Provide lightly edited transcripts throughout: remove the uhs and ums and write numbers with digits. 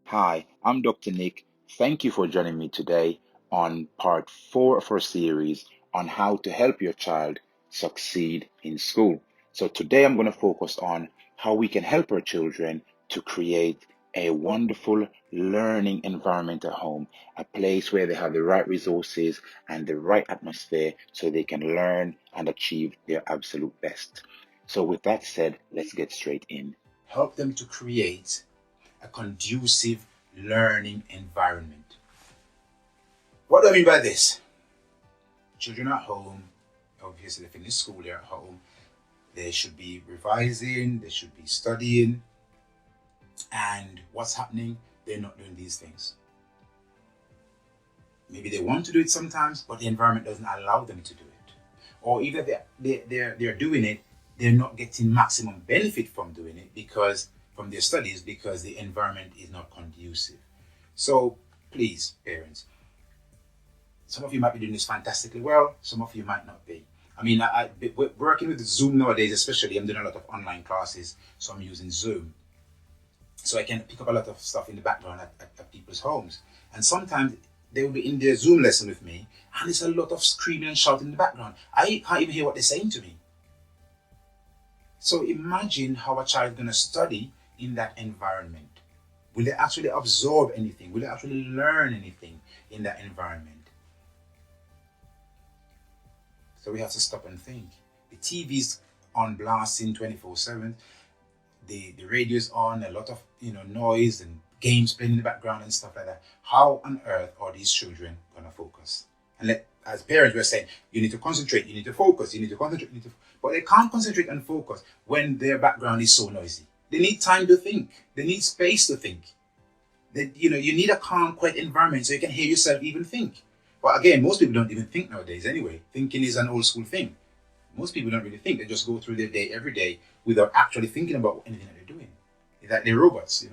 Hi, I'm Dr. Nick. Thank you for joining me today on part 4 of our series on how to help your child succeed in school. So, today I'm going to focus on how we can help our children to create a wonderful learning environment at home, a place where they have the right resources and the right atmosphere so they can learn and achieve their absolute best. So, with that said, let's get straight in. Help them to create a conducive learning environment. What do I mean by this? Children at home, obviously, they finish school, they're at home, they should be revising, they should be studying, and what's happening? They're not doing these things. Maybe they want to do it sometimes, but the environment doesn't allow them to do it. Or even if they're doing it, they're not getting maximum benefit from doing it because from their studies because the environment is not conducive. So please, parents, some of you might be doing this fantastically well, some of you might not be. I mean, working with Zoom nowadays, especially, I'm doing a lot of online classes, so I'm using Zoom. So I can pick up a lot of stuff in the background at people's homes. And sometimes they will be in their Zoom lesson with me, and there's a lot of screaming and shouting in the background. I can't even hear what they're saying to me. So imagine how a child is going to study in that environment. Will they actually absorb anything? Will they actually learn anything in that environment? So we have to stop and think. The TV's on blasting 24/7. The radio's on, a lot of noise and games playing in the background and stuff like that. How on earth are these children gonna focus? And as parents, we're saying you need to concentrate, you need to focus, you need to concentrate, but they can't concentrate and focus when their background is so noisy. They need time to think. They need space to think. You need a calm, quiet environment so you can hear yourself even think. But again, most people don't even think nowadays anyway. Thinking is an old school thing. Most people don't really think. They just go through their day every day without actually thinking about anything that they're doing. It's like they're robots.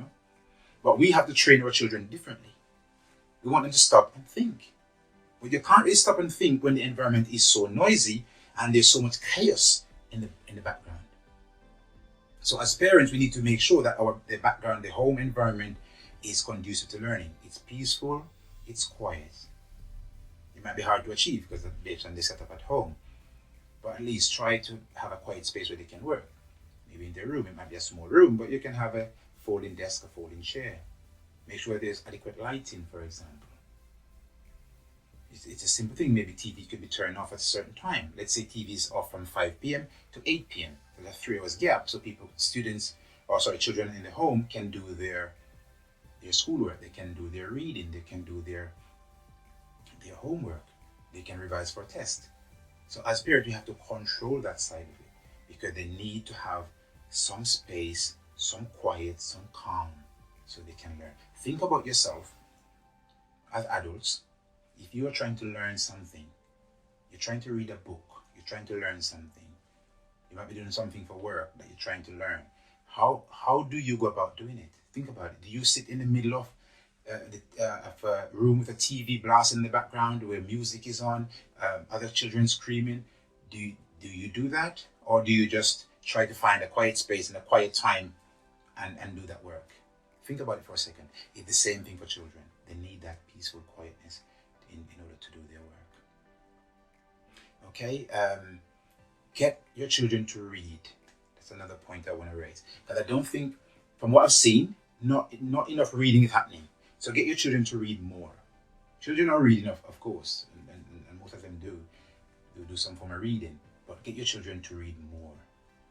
But we have to train our children differently. We want them to stop and think. But you can't really stop and think when the environment is so noisy and there's so much chaos in the background. So as parents, we need to make sure that the background, the home environment is conducive to learning. It's peaceful, it's quiet. It might be hard to achieve because based on the setup at home. But at least try to have a quiet space where they can work. Maybe in their room, it might be a small room, but you can have a folding desk, a folding chair. Make sure there's adequate lighting, for example. It's a simple thing. Maybe TV could be turned off at a certain time. Let's say TV is off from 5 p.m. to 8 p.m. There's a 3 hours gap, so children in the home can do their schoolwork. They can do their reading. They can do their homework. They can revise for a test. So as parents, we have to control that side of it because they need to have some space, some quiet, some calm so they can learn. Think about yourself as adults. If you are trying to learn something, you're trying to read a book, you're trying to learn something, you might be doing something for work that you're trying to learn. How do you go about doing it? Think about it. Do you sit in the middle of a room with a TV blasting in the background where music is on, other children screaming? Do you do that, or do you just try to find a quiet space and a quiet time and do that work? Think about it for a second. It's the same thing for children. They need that peaceful quietness in order to do their work. Okay, get your children to read. That's another point I want to raise. Because I don't think, from what I've seen, not enough reading is happening. So get your children to read more. Children are reading, of course, and most of them do some form of reading. But get your children to read more.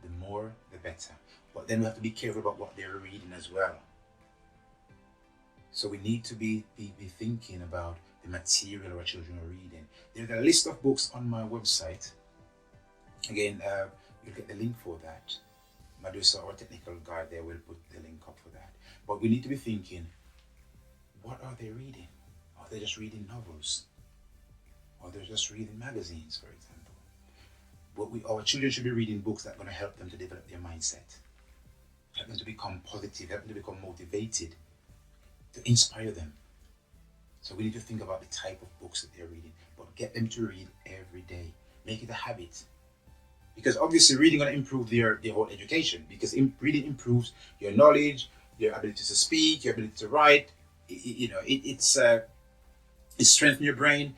The more, the better. But then we have to be careful about what they're reading as well. So we need to be thinking about the material our children are reading. There's a list of books on my website. Again, you'll get the link for that. Medusa, our technical guide there, will put the link up for that. But we need to be thinking, what are they reading? Are they just reading novels? Or they're just reading magazines, for example? But our children should be reading books that are going to help them to develop their mindset, help them to become positive, help them to become motivated, to inspire them. So we need to think about the type of books that they're reading, but get them to read every day. Make it a habit. Because obviously reading going to improve their whole education, because reading improves your knowledge, your ability to speak, your ability to write. It strengthens your brain.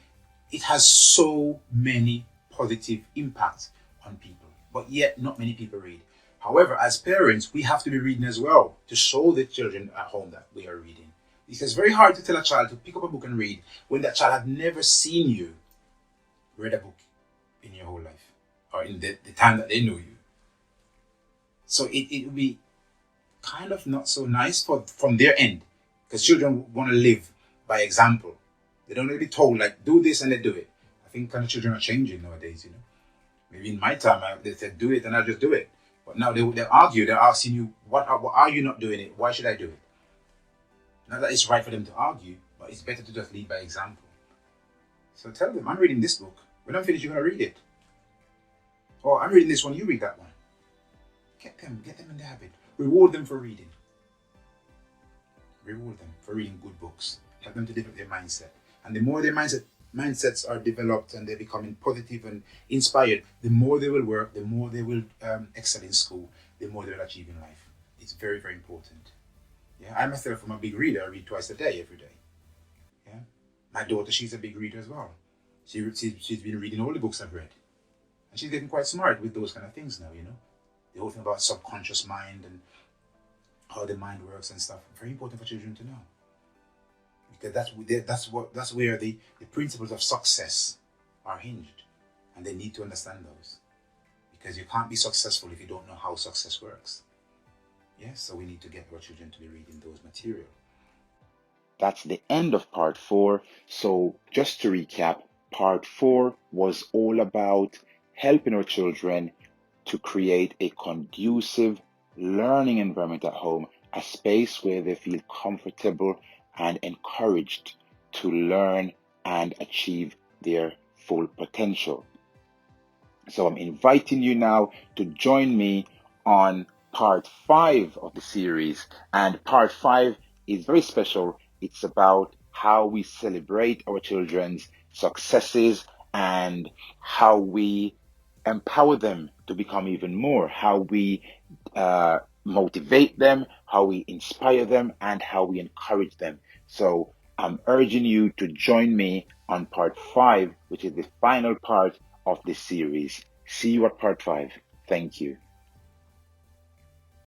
It has so many positive impacts on people, but yet not many people read. However, as parents, we have to be reading as well to show the children at home that we are reading. Because it's very hard to tell a child to pick up a book and read when that child has never seen you read a book in your whole life or in the time that they know you. So it will be kind of not so nice from their end, because children want to live by example. They don't really told like do this and they do it. I think kind of children are changing nowadays. Maybe in my time they said do it and I just do it, but now they argue. They're asking you what are you not doing it? Why should I do it? Not that it's right for them to argue, but it's better to just lead by example. So tell them, I'm reading this book. When I'm finished, you're gonna read it. Or I'm reading this one, you read that one. Get them in the habit. Reward them for reading. Reward them for reading good books. Help them to develop their mindset. And the more their mindsets are developed and they're becoming positive and inspired, the more they will work, the more they will excel in school, the more they will achieve in life. It's very, very important. Yeah, I myself am a big reader. I read twice a day, every day. Yeah, my daughter, she's a big reader as well. She's been reading all the books I've read, and she's getting quite smart with those kind of things now. The whole thing about subconscious mind and how the mind works and stuff. Very important for children to know, because that's where the principles of success are hinged, and they need to understand those, because you can't be successful if you don't know how success works. Yes, so we need to get our children to be reading those material. That's the end of part 4. So, just to recap, part 4 was all about helping our children to create a conducive learning environment at home, a space where they feel comfortable and encouraged to learn and achieve their full potential. So, I'm inviting you now to join me on part 5 of the series. And part 5 is very special. It's about how we celebrate our children's successes and how we empower them to become even more, how we motivate them, how we inspire them, and how we encourage them. So I'm urging you to join me on part 5, which is the final part of this series. See you at part 5. Thank you.